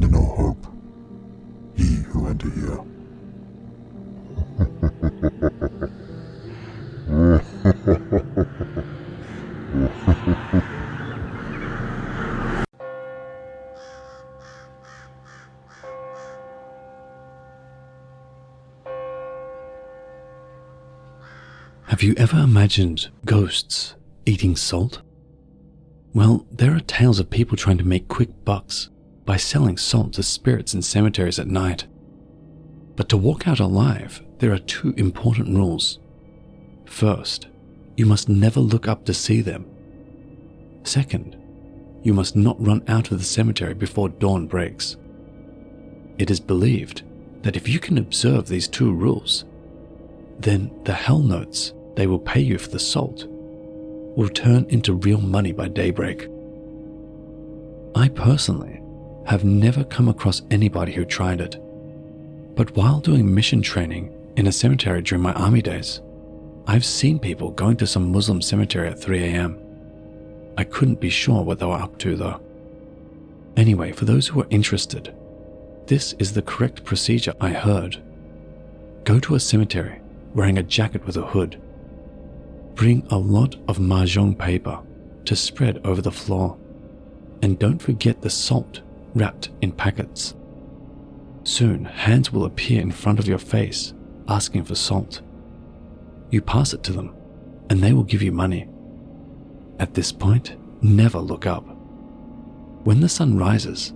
find no hope, ye who enter here. Have you ever imagined ghosts eating salt? Well, there are tales of people trying to make quick bucks by selling salt to spirits in cemeteries at night. But to walk out alive, there are two important rules. First, you must never look up to see them. Second, you must not run out of the cemetery before dawn breaks. It is believed that if you can observe these two rules, then the hell notes they will pay you for the salt will turn into real money by daybreak. I personally have never come across anybody who tried it, but while doing mission training in a cemetery during my army days, I've seen people going to some Muslim cemetery at 3 a.m. I couldn't be sure what they were up to though. Anyway, for those who are interested, this is the correct procedure I heard. Go to a cemetery wearing a jacket with a hood. Bring a lot of mahjong paper to spread over the floor, and don't forget the salt wrapped in packets. Soon, hands will appear in front of your face asking for salt. You pass it to them, and they will give you money. At this point, never look up. When the sun rises,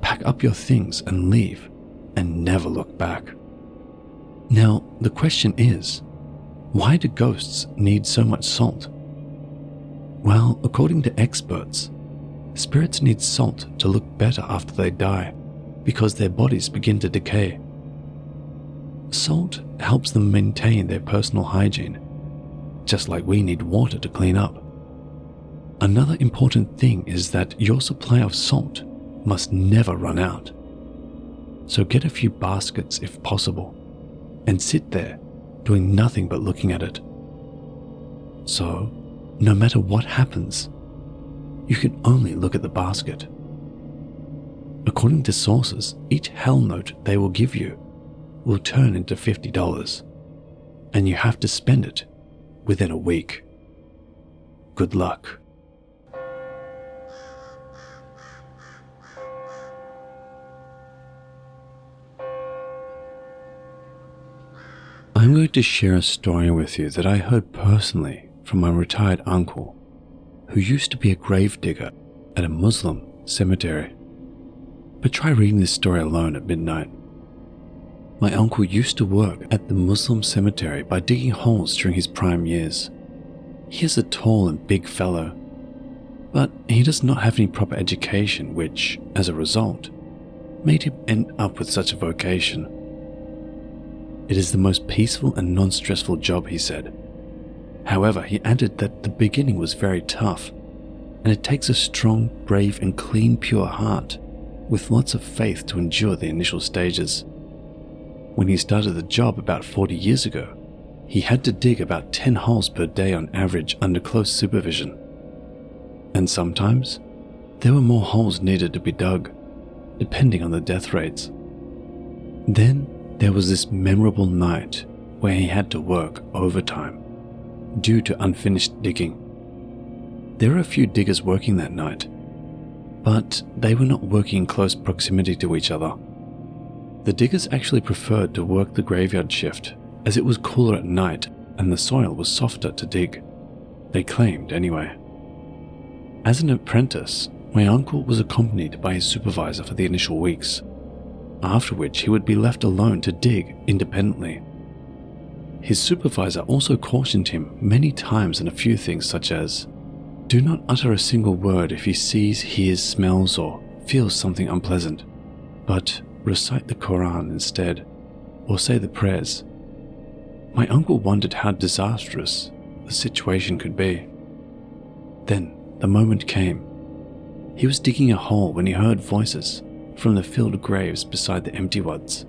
pack up your things and leave, and never look back. Now, the question is, why do ghosts need so much salt? Well, according to experts, spirits need salt to look better after they die because their bodies begin to decay. Salt helps them maintain their personal hygiene, just like we need water to clean up. Another important thing is that your supply of salt must never run out. So get a few baskets if possible, and sit there doing nothing but looking at it. So, no matter what happens, you can only look at the basket. According to sources, each hell note they will give you will turn into $50, and you have to spend it within a week. Good luck. I'm going to share a story with you that I heard personally from my retired uncle, who used to be a grave digger at a Muslim cemetery. But try reading this story alone at midnight. My uncle used to work at the Muslim cemetery by digging holes during his prime years. He is a tall and big fellow, but he does not have any proper education, which, as a result, made him end up with such a vocation. It is the most peaceful and non-stressful job, he said. However, he added that the beginning was very tough, and it takes a strong, brave, and clean, pure heart with lots of faith to endure the initial stages. When he started the job about 40 years ago, he had to dig about 10 holes per day on average under close supervision. And sometimes, there were more holes needed to be dug, depending on the death rates. Then, there was this memorable night where he had to work overtime due to unfinished digging. There were a few diggers working that night, but they were not working in close proximity to each other. The diggers actually preferred to work the graveyard shift as it was cooler at night and the soil was softer to dig. They claimed anyway. As an apprentice, my uncle was accompanied by his supervisor for the initial weeks, after which he would be left alone to dig independently. His supervisor also cautioned him many times on a few things such as, do not utter a single word if he sees, hears, smells, or feels something unpleasant, but recite the Quran instead, or say the prayers. My uncle wondered how disastrous the situation could be. Then the moment came. He was digging a hole when he heard voices from the filled graves beside the empty ones,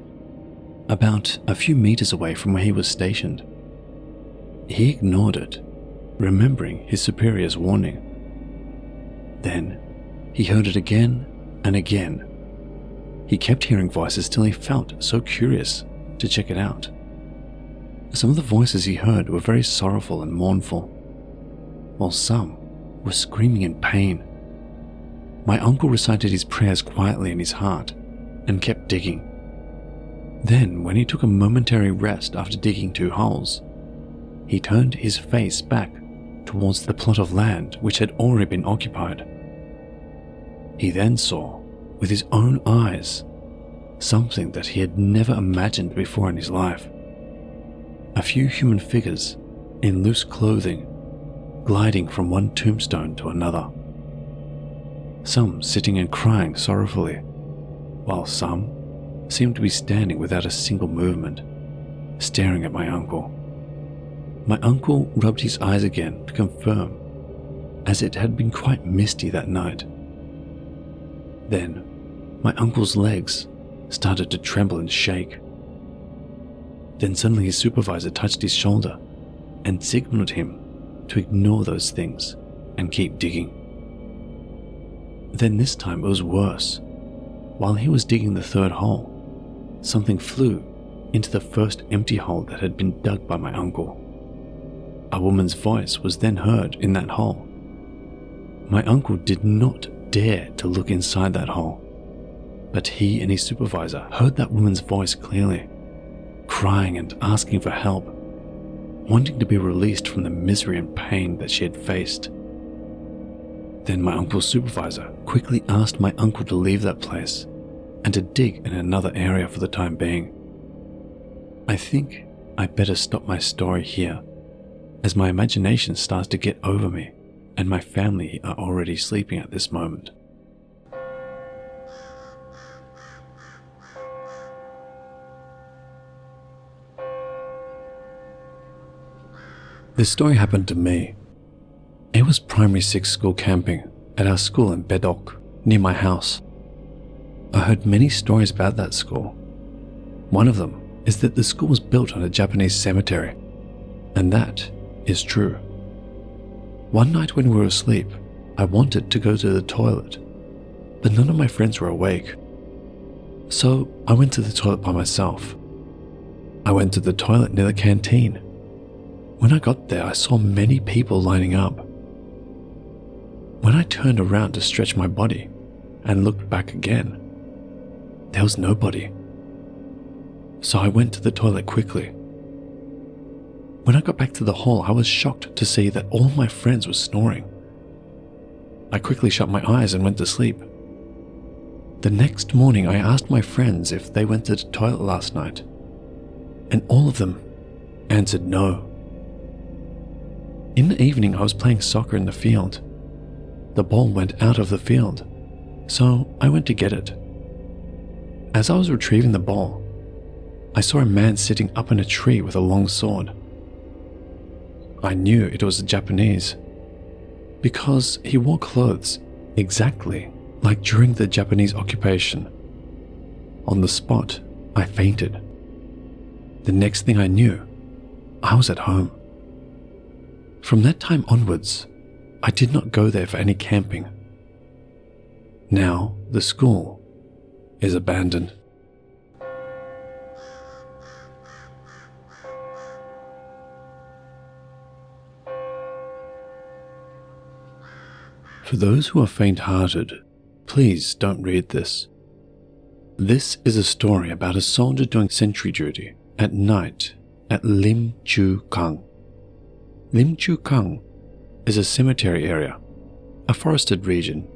about a few meters away from where he was stationed. He ignored it, remembering his superior's warning. Then he heard it again and again, He kept hearing voices till he felt so curious to check it out. Some of the voices he heard were very sorrowful and mournful, while some were screaming in pain. My uncle recited his prayers quietly in his heart and kept digging. Then, when he took a momentary rest after digging 2 holes, he turned his face back towards the plot of land which had already been occupied. He then saw, with his own eyes, something that he had never imagined before in his life. A few human figures in loose clothing gliding from one tombstone to another. Some sitting and crying sorrowfully, while some seemed to be standing without a single movement, staring at my uncle. My uncle rubbed his eyes again to confirm, as it had been quite misty that night. Then, my uncle's legs started to tremble and shake. Then suddenly his supervisor touched his shoulder and signaled him to ignore those things and keep digging. Then this time it was worse. While he was digging the 3rd hole, something flew into the first empty hole that had been dug by my uncle. A woman's voice was then heard in that hole. My uncle did not dare to look inside that hole, but he and his supervisor heard that woman's voice clearly, crying and asking for help, wanting to be released from the misery and pain that she had faced. Then my uncle's supervisor quickly asked my uncle to leave that place and to dig in another area for the time being. I think I better stop my story here, as my imagination starts to get over me and my family are already sleeping at this moment. This story happened to me. It was primary 6 school camping at our school in Bedok, near my house. I heard many stories about that school. One of them is that the school was built on a Japanese cemetery, and that is true. One night when we were asleep, I wanted to go to the toilet, but none of my friends were awake. So I went to the toilet by myself. I went to the toilet near the canteen. When I got there, I saw many people lining up. When I turned around to stretch my body and looked back again, there was nobody. So I went to the toilet quickly. When I got back to the hall, I was shocked to see that all my friends were snoring. I quickly shut my eyes and went to sleep. The next morning, I asked my friends if they went to the toilet last night, and all of them answered no. In the evening, I was playing soccer in the field. The ball went out of the field, so I went to get it. As I was retrieving the ball, I saw a man sitting up in a tree with a long sword. I knew it was a Japanese, because he wore clothes exactly like during the Japanese occupation. On the spot, I fainted. The next thing I knew, I was at home. From that time onwards, I did not go there for any camping. Now, the school is abandoned. For those who are faint-hearted, please don't read this. This is a story about a soldier doing sentry duty at night at Lim Chu Kang. Lim Chu Kang is a cemetery area, a forested region,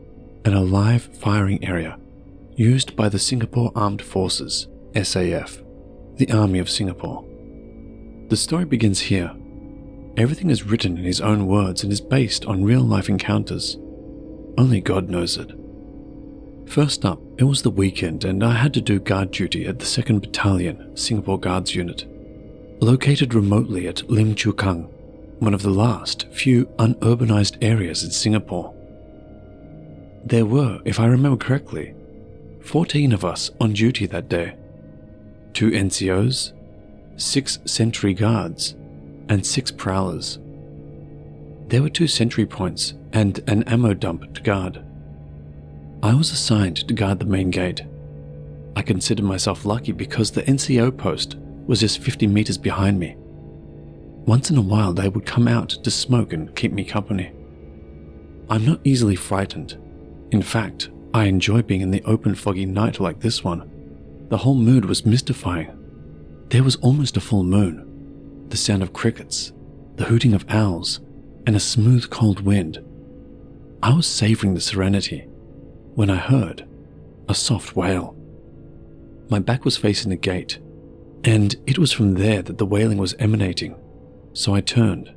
and a live firing area used by the Singapore Armed Forces, SAF, the Army of Singapore. The story begins here. Everything is written in his own words and is based on real-life encounters. Only God knows it. First up, it was the weekend and I had to do guard duty at the 2nd Battalion Singapore Guards Unit, located remotely at Lim Chu Kang, one of the last few unurbanized areas in Singapore. There were, if I remember correctly, 14 of us on duty that day, 2 NCOs, 6 sentry guards, and 6 prowlers. There were 2 sentry points and an ammo dump to guard. I was assigned to guard the main gate, I considered myself lucky because the NCO post was just 50 meters behind me. Once in a while they would come out to smoke and keep me company. I'm not easily frightened. In fact, I enjoy being in the open foggy night like this one. The whole mood was mystifying. There was almost a full moon, the sound of crickets, the hooting of owls, and a smooth cold wind. I was savoring the serenity when I heard a soft wail. My back was facing the gate, and it was from there that the wailing was emanating, so I turned.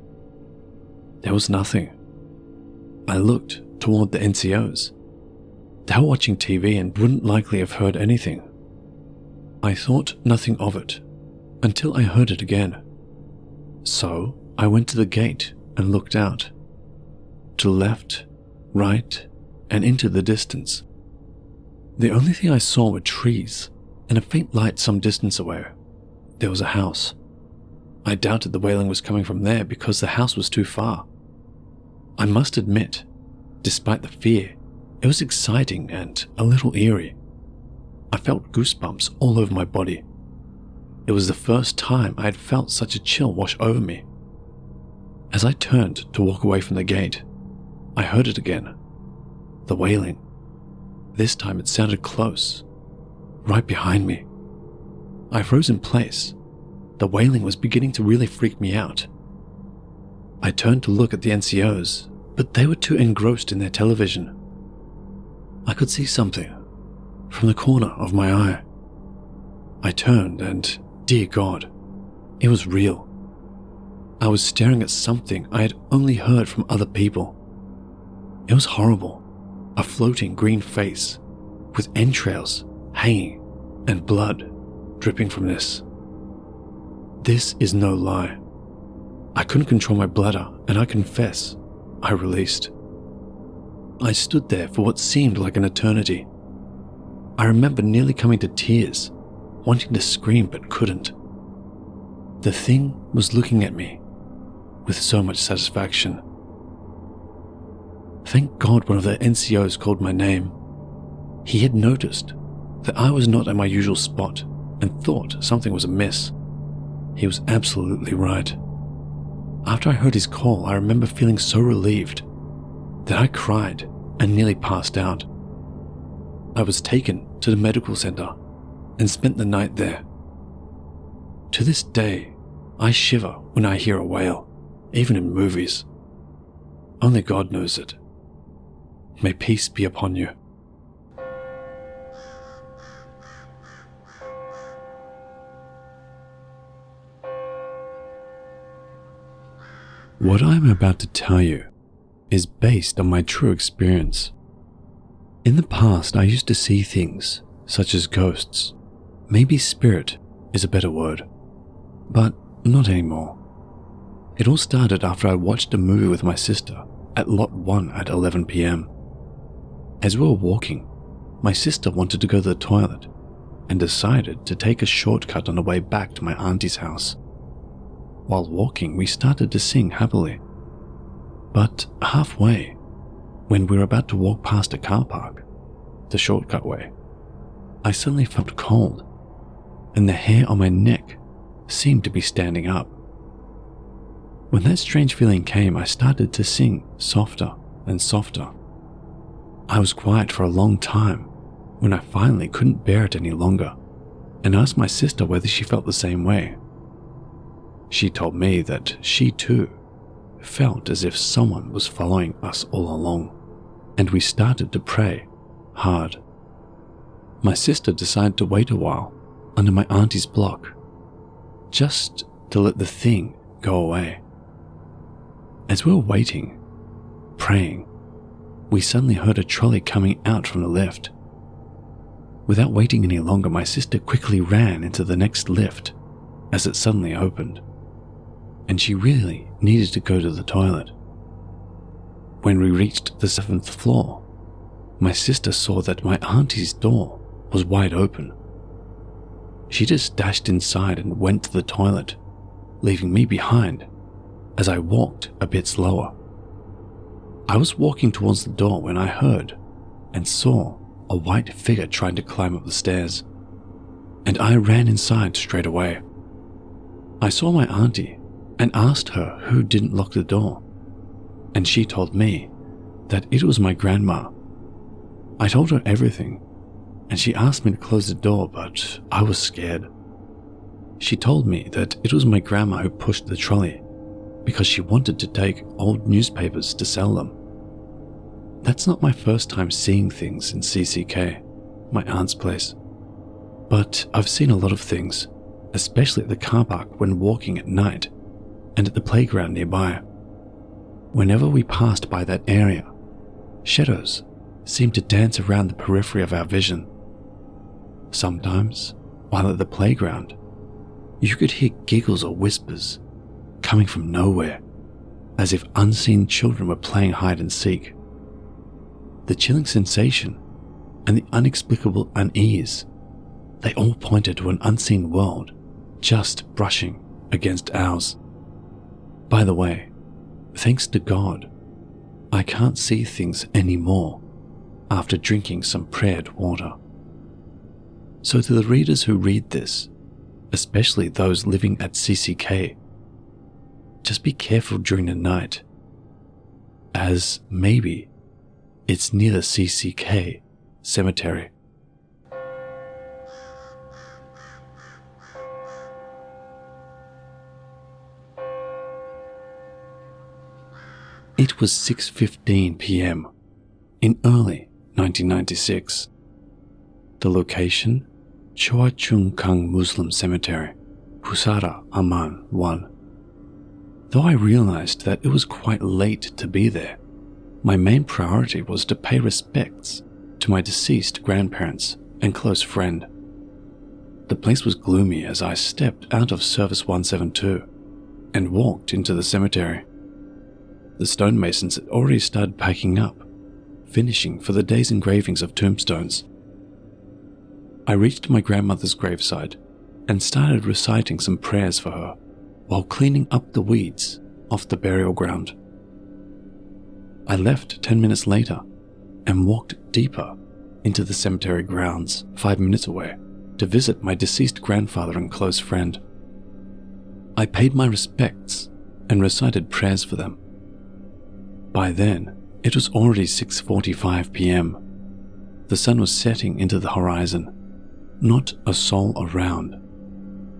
There was nothing. I looked toward the NCOs. They were watching TV and wouldn't likely have heard anything. I thought nothing of it until I heard it again. So I went to the gate and looked out. To the left, right, and into the distance. The only thing I saw were trees and a faint light some distance away. There was a house. I doubted the wailing was coming from there because the house was too far. I must admit, despite the fear, it was exciting and a little eerie. I felt goosebumps all over my body. It was the first time I had felt such a chill wash over me. As I turned to walk away from the gate, I heard it again. The wailing. This time it sounded close, right behind me. I froze in place. The wailing was beginning to really freak me out. I turned to look at the NCOs, but they were too engrossed in their television. I could see something from the corner of my eye. I turned and, dear God, it was real. I was staring at something I had only heard from other people. It was horrible. A floating green face with entrails hanging and blood dripping from this. This is no lie. I couldn't control my bladder, and I confess, I released. I stood there for what seemed like an eternity. I remember nearly coming to tears, wanting to scream but couldn't. The thing was looking at me with so much satisfaction. Thank God one of the NCOs called my name. He had noticed that I was not at my usual spot and thought something was amiss. He was absolutely right. After I heard his call, I remember feeling so relieved that I cried and nearly passed out. I was taken to the medical center and spent the night there. To this day, I shiver when I hear a wail, even in movies. Only God knows it. May peace be upon you. What I am about to tell you is based on my true experience. In the past, I used to see things such as ghosts. Maybe spirit is a better word, but not anymore. It all started after I watched a movie with my sister at Lot 1 at 11 p.m. As we were walking, my sister wanted to go to the toilet and decided to take a shortcut on the way back to my auntie's house. While walking, we started to sing happily. But halfway, when we were about to walk past a car park, the shortcut way, I suddenly felt cold, and the hair on my neck seemed to be standing up. When that strange feeling came, I started to sing softer and softer. I was quiet for a long time when I finally couldn't bear it any longer and asked my sister whether she felt the same way. She told me that she too felt as if someone was following us all along, and we started to pray hard. My sister decided to wait a while under my auntie's block, just to let the thing go away. As we were waiting, praying, we suddenly heard a trolley coming out from the lift. Without waiting any longer, my sister quickly ran into the next lift as it suddenly opened, and she really needed to go to the toilet. When we reached the 7th floor, my sister saw that my auntie's door was wide open. She just dashed inside and went to the toilet, leaving me behind as I walked a bit slower. I was walking towards the door when I heard and saw a white figure trying to climb up the stairs. and I ran inside straight away. I saw my auntie and asked her who didn't lock the door, and she told me that it was my grandma. I told her everything, and she asked me to close the door, but I was scared. She told me that it was my grandma who pushed the trolley because she wanted to take old newspapers to sell them. That's not my first time seeing things in CCK, my aunt's place. But I've seen a lot of things, especially at the car park when walking at night and at the playground nearby. Whenever we passed by that area, shadows seemed to dance around the periphery of our vision. Sometimes, while at the playground, you could hear giggles or whispers coming from nowhere, as if unseen children were playing hide and seek. The chilling sensation and the inexplicable unease, they all pointed to an unseen world just brushing against ours. By the way, thanks to God, I can't see things anymore after drinking some prayed water. So to the readers who read this, especially those living at CCK, just be careful during the night, as maybe it's near the CCK cemetery. It was 6:15 p.m. in early 1996. The location, Chua Chung Kang Muslim Cemetery, Pusara Aman 1. Though I realized that it was quite late to be there, my main priority was to pay respects to my deceased grandparents and close friend. The place was gloomy as I stepped out of Service 172 and walked into the cemetery. The stonemasons had already started packing up, finishing for the day's engravings of tombstones. I reached my grandmother's graveside and started reciting some prayers for her while cleaning up the weeds off the burial ground. I left 10 minutes later and walked deeper into the cemetery grounds 5 minutes away to visit my deceased grandfather and close friend. I paid my respects and recited prayers for them. By then, it was already 6:45 p.m. The sun was setting into the horizon, not a soul around,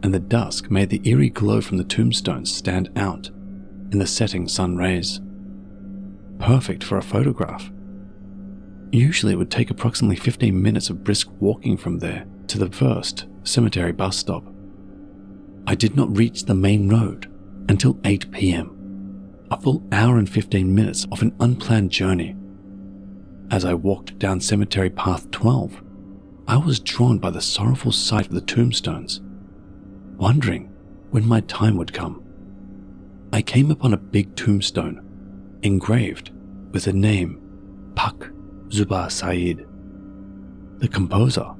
and the dusk made the eerie glow from the tombstones stand out in the setting sun rays. Perfect for a photograph. Usually it would take approximately 15 minutes of brisk walking from there to the first cemetery bus stop. I did not reach the main road until 8 p.m. A full hour and 15 minutes of an unplanned journey. As I walked down Cemetery Path 12, I was drawn by the sorrowful sight of the tombstones, wondering when my time would come. I came upon a big tombstone, engraved with the name Pak Zuba Said, the composer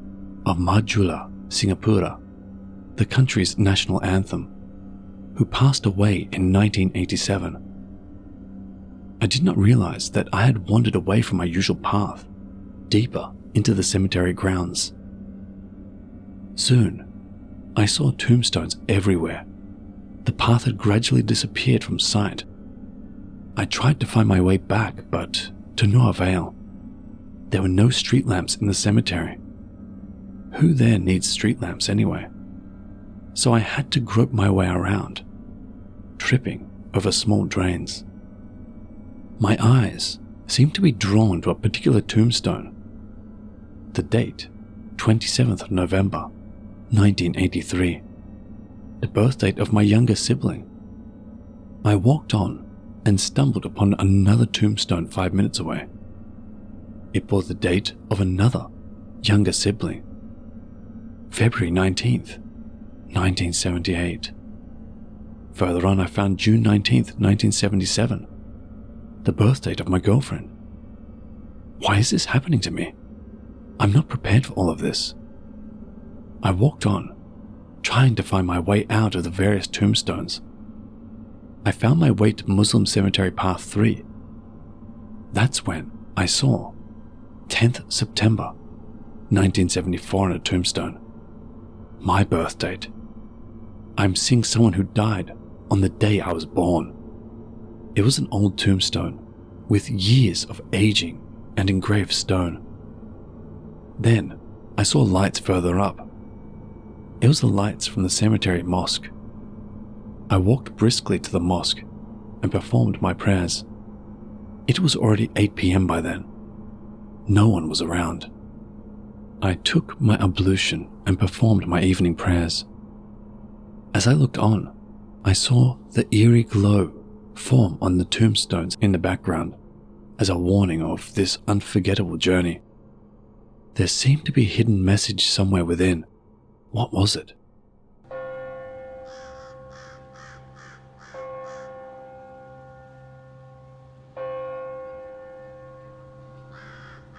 of Majula Singapura, the country's national anthem, who passed away in 1987. I did not realize that I had wandered away from my usual path, deeper into the cemetery grounds. Soon, I saw tombstones everywhere. The path had gradually disappeared from sight. I tried to find my way back, but to no avail. There were no street lamps in the cemetery. Who there needs street lamps anyway? So I had to grope my way around, tripping over small drains. My eyes seemed to be drawn to a particular tombstone. The date, 27th of November, 1983, the birth date of my younger sibling. I walked on and stumbled upon another tombstone 5 minutes away. It bore the date of another younger sibling, February 19th, 1978. Further on, I found June 19th, 1977, the birth date of my girlfriend. Why is this happening to me? I'm not prepared for all of this. I walked on, trying to find my way out of the various tombstones. I found my way to Muslim Cemetery Path 3. That's when I saw 10th September 1974 on a tombstone. my birth date. I'm seeing someone who died on the day I was born. It was an old tombstone with years of aging and engraved stone. Then I saw lights further up. It was the lights from the cemetery mosque. I walked briskly to the mosque and performed my prayers. It was already 8 p.m. by then. No one was around. I took my ablution and performed my evening prayers. As I looked on, I saw the eerie glow form on the tombstones in the background as a warning of this unforgettable journey. There seemed to be a hidden message somewhere within. What was it?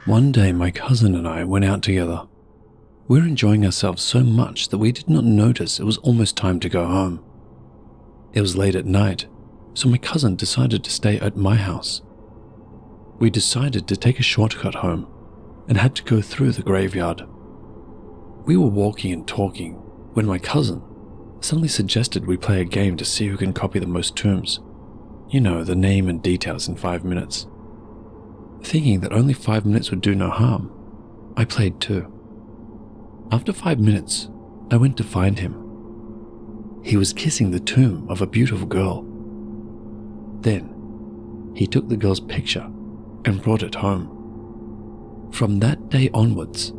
One day my cousin and I went out together. We were enjoying ourselves so much that we did not notice it was almost time to go home. It was late at night, so my cousin decided to stay at my house. We decided to take a shortcut home and had to go through the graveyard. We were walking and talking when my cousin suddenly suggested we play a game to see who can copy the most tombs. You know, the name and details in 5 minutes. Thinking that only 5 minutes would do no harm, I played too. After 5 minutes, I went to find him. He was kissing the tomb of a beautiful girl. Then, he took the girl's picture and brought it home. From that day onwards,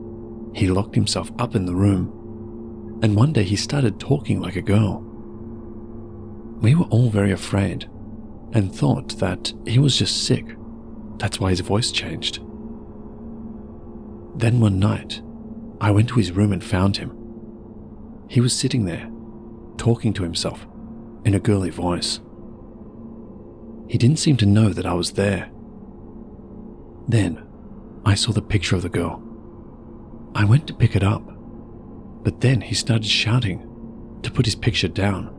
he locked himself up in the room, and one day he started talking like a girl. We were all very afraid and thought that he was just sick. That's why his voice changed. Then one night, I went to his room and found him. He was sitting there, talking to himself in a girly voice. He didn't seem to know that I was there. Then, I saw the picture of the girl. I went to pick it up, but then he started shouting to put his picture down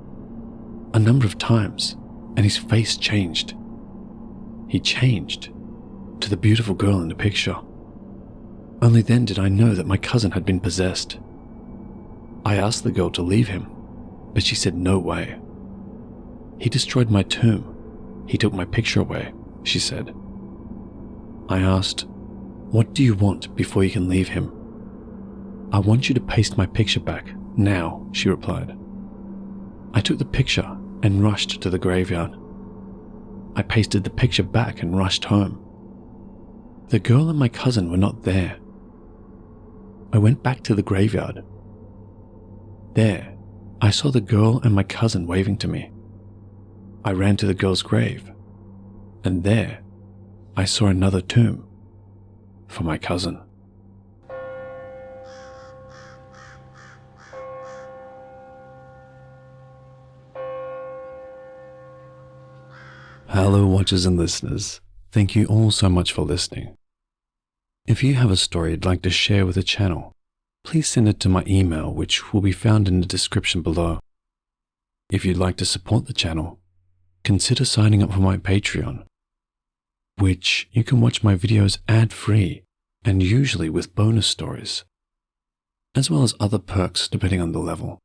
a number of times, and his face changed. He changed to the beautiful girl in the picture. Only then did I know that my cousin had been possessed. I asked the girl to leave him, but she said no way. He destroyed my tomb. He took my picture away, she said. I asked, "What do you want before you can leave him?" "I want you to paste my picture back, now," she replied. I took the picture and rushed to the graveyard. I pasted the picture back and rushed home. The girl and my cousin were not there. I went back to the graveyard. There, I saw the girl and my cousin waving to me. I ran to the girl's grave, and there, I saw another tomb for my cousin. Hello watchers and listeners, thank you all so much for listening. If you have a story you'd like to share with the channel, please send it to my email, which will be found in the description below. If you'd like to support the channel, consider signing up for my Patreon, which you can watch my videos ad-free and usually with bonus stories, as well as other perks depending on the level.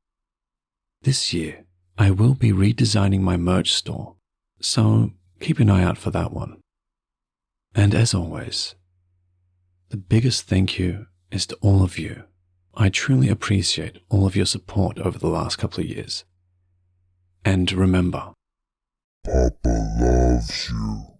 This year, I will be redesigning my merch store, so keep an eye out for that one. And as always, the biggest thank you is to all of you. I truly appreciate all of your support over the last couple of years. And remember, Papa loves you.